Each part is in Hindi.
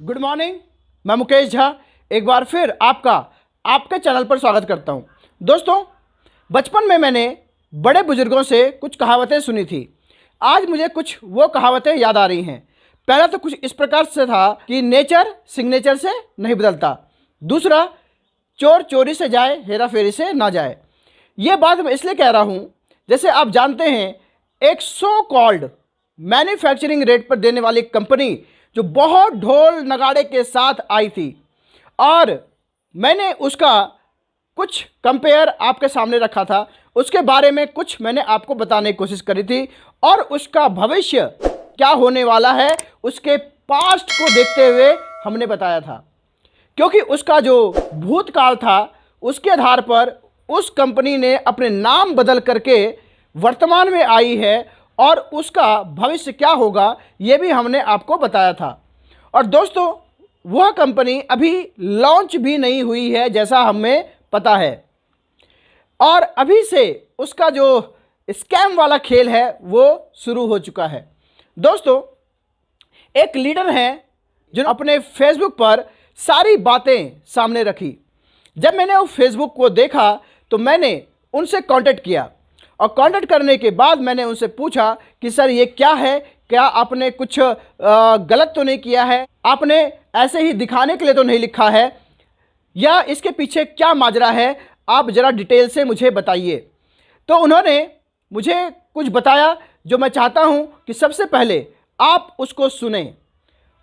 Good morning. मैं मुकेश झा एक बार फिर आपके चैनल पर स्वागत करता हूं। दोस्तों, बचपन में मैंने बड़े बुजुर्गों से कुछ कहावतें सुनी थी। आज मुझे कुछ वो कहावतें याद आ रही हैं। पहला तो कुछ इस प्रकार से था कि नेचर सिग्नेचर से नहीं बदलता। दूसरा, चोर चोरी से जाए, हेरा फेरी से ना जाए। ये बात मैं इसलिए कह रहा हूँ, जैसे आप जानते हैं, एक सो कॉल्ड मैन्युफैक्चरिंग रेट पर देने वाली कंपनी जो बहुत ढोल नगाड़े के साथ आई थी, और मैंने उसका कुछ कंपेयर आपके सामने रखा था। उसके बारे में कुछ मैंने आपको बताने की कोशिश करी थी, और उसका भविष्य क्या होने वाला है उसके पास्ट को देखते हुए हमने बताया था। क्योंकि उसका जो भूतकाल था, उसके आधार पर उस कंपनी ने अपने नाम बदल करके वर्तमान में आई है, और उसका भविष्य क्या होगा ये भी हमने आपको बताया था। और दोस्तों, वह कंपनी अभी लॉन्च भी नहीं हुई है जैसा हमें पता है, और अभी से उसका जो स्कैम वाला खेल है वो शुरू हो चुका है। दोस्तों, एक लीडर हैं जो अपने फेसबुक पर सारी बातें सामने रखी। जब मैंने वो फेसबुक को देखा तो मैंने उनसे कांटेक्ट किया, और कांटेक्ट करने के बाद मैंने उनसे पूछा कि सर ये क्या है, क्या आपने कुछ गलत तो नहीं किया है, आपने ऐसे ही दिखाने के लिए तो नहीं लिखा है, या इसके पीछे क्या माजरा है, आप ज़रा डिटेल से मुझे बताइए। तो उन्होंने मुझे कुछ बताया जो मैं चाहता हूं कि सबसे पहले आप उसको सुने,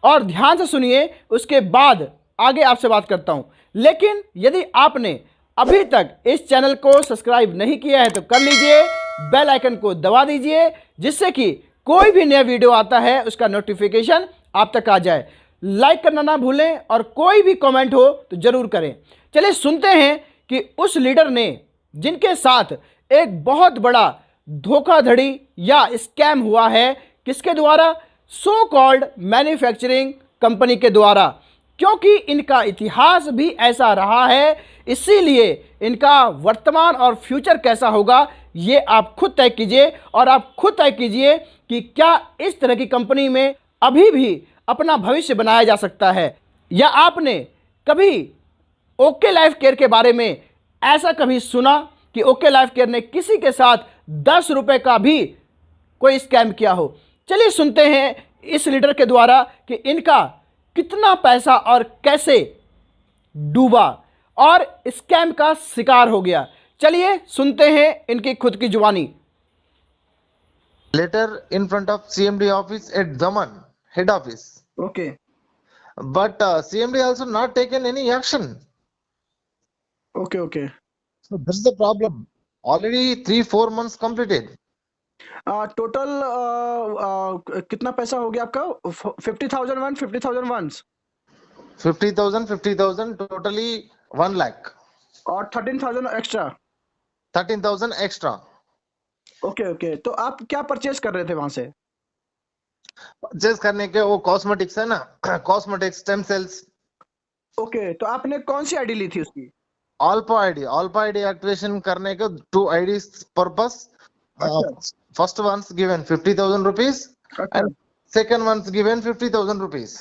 और ध्यान से सुनिए, उसके बाद आगे आपसे बात करता हूं। लेकिन यदि आपने अभी तक इस चैनल को सब्सक्राइब नहीं किया है तो कर लीजिए, बेल आइकन को दबा दीजिए, जिससे कि कोई भी नया वीडियो आता है उसका नोटिफिकेशन आप तक आ जाए। लाइक करना ना भूलें, और कोई भी कमेंट हो तो ज़रूर करें। चलिए सुनते हैं कि उस लीडर ने, जिनके साथ एक बहुत बड़ा धोखाधड़ी या स्कैम हुआ है, किसके द्वारा, सो कॉल्ड मैन्युफैक्चरिंग कंपनी के द्वारा। क्योंकि इनका इतिहास भी ऐसा रहा है, इसीलिए इनका वर्तमान और फ्यूचर कैसा होगा ये आप खुद तय कीजिए। और आप खुद तय कीजिए कि क्या इस तरह की कंपनी में अभी भी अपना भविष्य बनाया जा सकता है, या आपने कभी ओके लाइफ केयर के बारे में ऐसा कभी सुना कि ओके लाइफ केयर ने किसी के साथ 10 रुपए का भी कोई स्कैम किया हो। चलिए सुनते हैं इस लीडर के द्वारा कि इनका कितना पैसा और कैसे डूबा और स्कैम का शिकार हो गया। चलिए सुनते हैं इनकी खुद की जुबानी। Letter in front of CMD office at Daman head office, okay but CMD also not taken any action. Okay okay. So that's the problem. Already 3-4 months completed. Total कितना पैसा हो गया आपका? 50,000 वंस 50,000 totally 1 lakh. और 13,000 एक्स्ट्रा। 13,000 extra. Okay okay. तो आप क्या परचेज कर रहे थे वहां से? Purchase करने के वो cosmetics है ना, cosmetics stem cells. ओके, तो आपने कौन सी आईडी ली थी उसकी? Alpha ID activation करने के 2 IDs purpose. अच्छा First one's given 50,000 rupees अच्छा। and second one's given 50,000 rupees.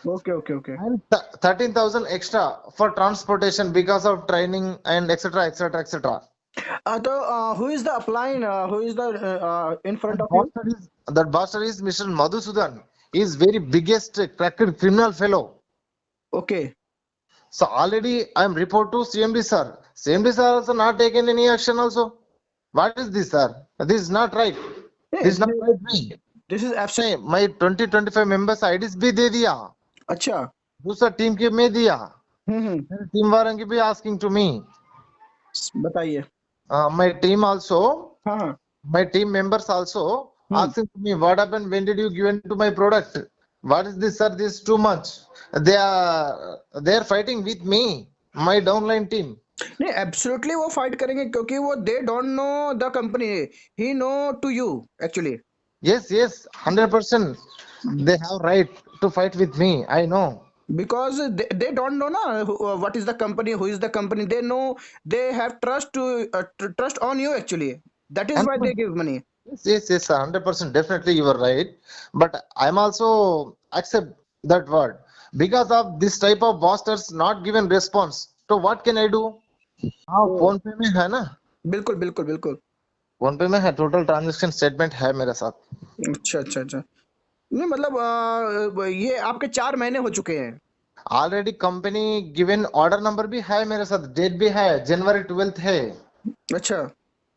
Okay okay okay. And 13,000 extra for transportation because of training and etc etc etc. तो who is the upline, who is the in front of you? That bastard is Mr. Madhusudan. He is very biggest cracked criminal fellow. Okay So already I am report to CMD sir. CMD sir also not taken any action also. What is this sir? This is not right. This is not right way. This is absent. मैं 20-25 members IDs भी दे दिया, अच्छा। दूसरा टीम के में दिया, हम्म। टीम वालों की भी asking to me. बताइए। My team also, हाँ हाँ। my team members also asking to me, what happened, when did you given to my product, what is this sir, this is too much. They are fighting with me, my downline team. नहीं, एब्सोल्युटली वो फाइट करेंगे, क्योंकि वो they don't know the company, he know to you actually. Yes 100% they have right to fight with me, I know. Because they don't know na what is the company, who is the company. They know, they have trust to trust on you actually. That is why they give money. Yes 100% definitely you are right, but I'm also accept that word. because of this type of bastards not given response. So what can I do? हाँ, फोन पे में है ना, बिल्कुल बिल्कुल बिल्कुल। फोन पे में है, टोटल ट्रांजैक्शन स्टेटमेंट है मेरे साथ। अच्छा अच्छा अच्छा। नहीं मतलब ये आपके 4 महीने हो चुके हैं। Already company given order number भी है मेरे साथ, डेट भी है, जनवरी 12 है। अच्छा।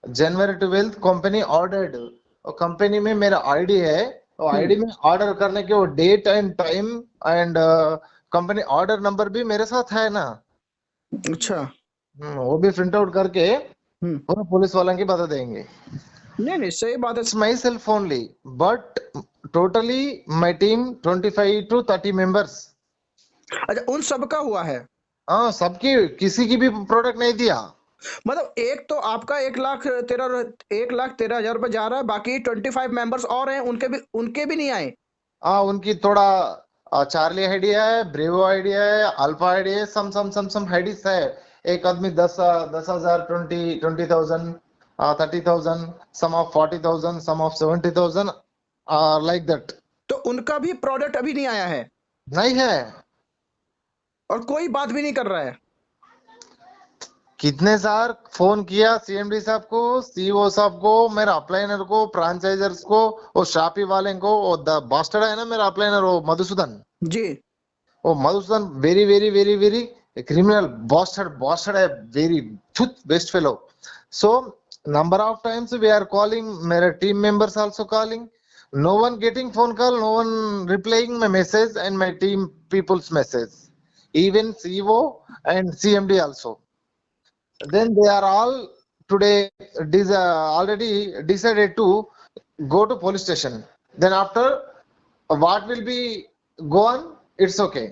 जनवरी 12 कंपनी ऑर्डर्ड, और कंपनी में मेरा आईडी है, और आईडी में ऑर्डर करने के वो date and time and company order number भी मेरे साथ है ना। अच्छा। वो भी प्रिंट आउट करके हम्म। पूरा पुलिस वालों की बता देंगे। नहीं नहीं सही बात है। It's my self only, but totally my team 25 to 30 members. अच्छा उन सब का हुआ है। हाँ, सबकी, किसी की भी प्रोडक्ट नहीं दिया। मतलब एक तो आपका 1,13,000 रुपए जा रहा है, बाकी 25 मेंबर्स और हैं, उनके भी नहीं आए। हाँ, उनकी थोड़ा चार्ली आइडिया है, ब्रेवो आइडिया है, अल्फा आइडिया है, सम आइडियाज है। एक आदमी 10,000, 20,000, 30,000, sum of 40,000, sum of 70,000, like that. तो उनका भी प्रोडक्ट अभी नहीं आया है नहीं है। और कोई बात भी नहीं कर रहा है। कितने सार फोन किया सीएमडी साहब को, सीईओ साहब को, मेरा अपलाइनर को, फ्रेंचाइजर्स को, वो शॉपी वाले को, वो द बास्टर्ड है ना मेरा अपलाइनर, वो मधुसूदन। जी। वो Madhusudan very very very very criminal bastard है, very best fellow. So number of times we are calling, मेरे team members also calling, no one getting phone call, no one replying my message and my team people's message, even CEO and CMD also. Then they are all today already decided to go to police station. Then after what will be go on, it's okay.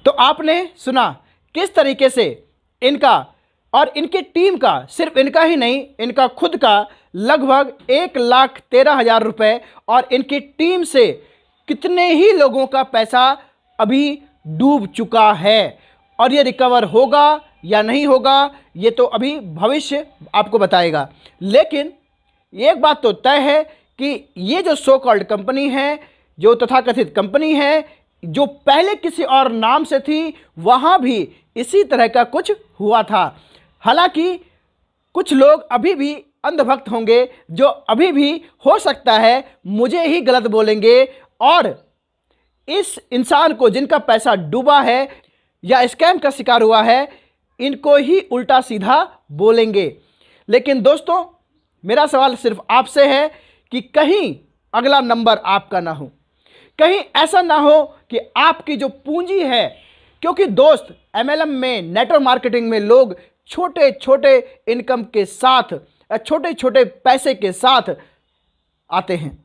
तो आपने सुना किस तरीके से इनका और इनकी टीम का, सिर्फ इनका ही नहीं, इनका खुद का लगभग 1,13,000 रुपए और इनकी टीम से कितने ही लोगों का पैसा अभी डूब चुका है। और ये रिकवर होगा या नहीं होगा ये तो अभी भविष्य आपको बताएगा। लेकिन एक बात तो तय है कि ये जो सो कॉल्ड कंपनी है, जो तथाकथित कंपनी है, जो पहले किसी और नाम से थी, वहाँ भी इसी तरह का कुछ हुआ था। हालांकि कुछ लोग अभी भी अंधभक्त होंगे जो अभी भी हो सकता है मुझे ही गलत बोलेंगे और इस इंसान को, जिनका पैसा डूबा है या स्कैम का शिकार हुआ है, इनको ही उल्टा सीधा बोलेंगे। लेकिन दोस्तों, मेरा सवाल सिर्फ आपसे है कि कहीं अगला नंबर आपका ना हो, कहीं ऐसा ना हो कि आपकी जो पूंजी है, क्योंकि दोस्त MLM में, नेटवर्क मार्केटिंग में लोग छोटे छोटे इनकम के साथ, छोटे छोटे पैसे के साथ आते हैं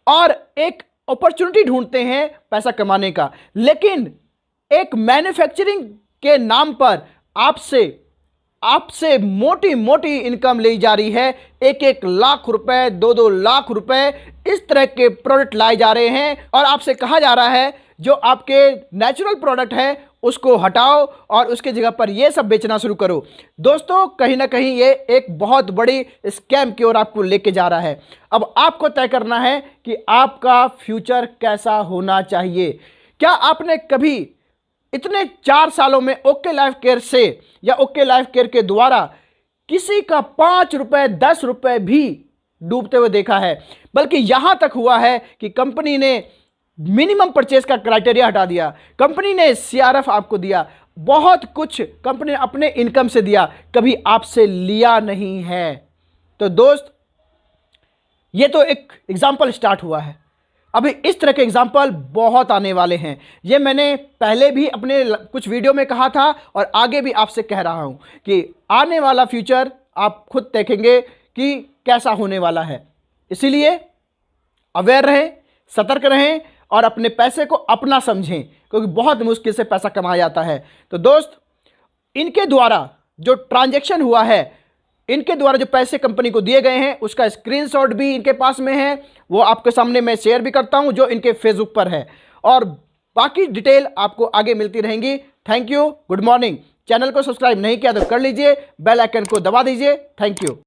और एक अपॉर्चुनिटी ढूंढते हैं पैसा कमाने का। लेकिन एक मैन्युफैक्चरिंग के नाम पर आपसे मोटी मोटी इनकम ली जा रही है। 1-1 लाख रुपए, 2-2 लाख रुपए इस तरह के प्रोडक्ट लाए जा रहे हैं और आपसे कहा जा रहा है जो आपके नेचुरल प्रोडक्ट है उसको हटाओ और उसके जगह पर ये सब बेचना शुरू करो। दोस्तों, कहीं ना कहीं ये एक बहुत बड़ी स्कैम की ओर आपको लेके जा रहा है। अब आपको तय करना है कि आपका फ्यूचर कैसा होना चाहिए। क्या आपने कभी इतने 4 सालों में ओके लाइफ केयर से या ओके लाइफ केयर के द्वारा किसी का 5 रुपए, 10 रुपए भी डूबते हुए देखा है? बल्कि यहां तक हुआ है कि कंपनी ने मिनिमम परचेज का क्राइटेरिया हटा दिया, कंपनी ने CRF आपको दिया, बहुत कुछ कंपनी ने अपने इनकम से दिया, कभी आपसे लिया नहीं है। तो दोस्त, ये तो एक एग्जाम्पल स्टार्ट हुआ है, अभी इस तरह के एग्जाम्पल बहुत आने वाले हैं। ये मैंने पहले भी अपने कुछ वीडियो में कहा था और आगे भी आपसे कह रहा हूं कि आने वाला फ्यूचर आप खुद देखेंगे कि कैसा होने वाला है। इसीलिए अवेयर रहें, सतर्क रहें और अपने पैसे को अपना समझें, क्योंकि बहुत मुश्किल से पैसा कमाया जाता है। तो दोस्त, इनके द्वारा जो ट्रांजैक्शन हुआ है, इनके द्वारा जो पैसे कंपनी को दिए गए हैं, उसका स्क्रीनशॉट भी इनके पास में है, वो आपके सामने मैं शेयर भी करता हूं, जो इनके फेसबुक पर है। और बाकी डिटेल आपको आगे मिलती रहेंगी। Thank you, good morning. Channel को सब्सक्राइब नहीं किया तो कर लीजिए, बेल आइकन को दबा दीजिए। Thank you.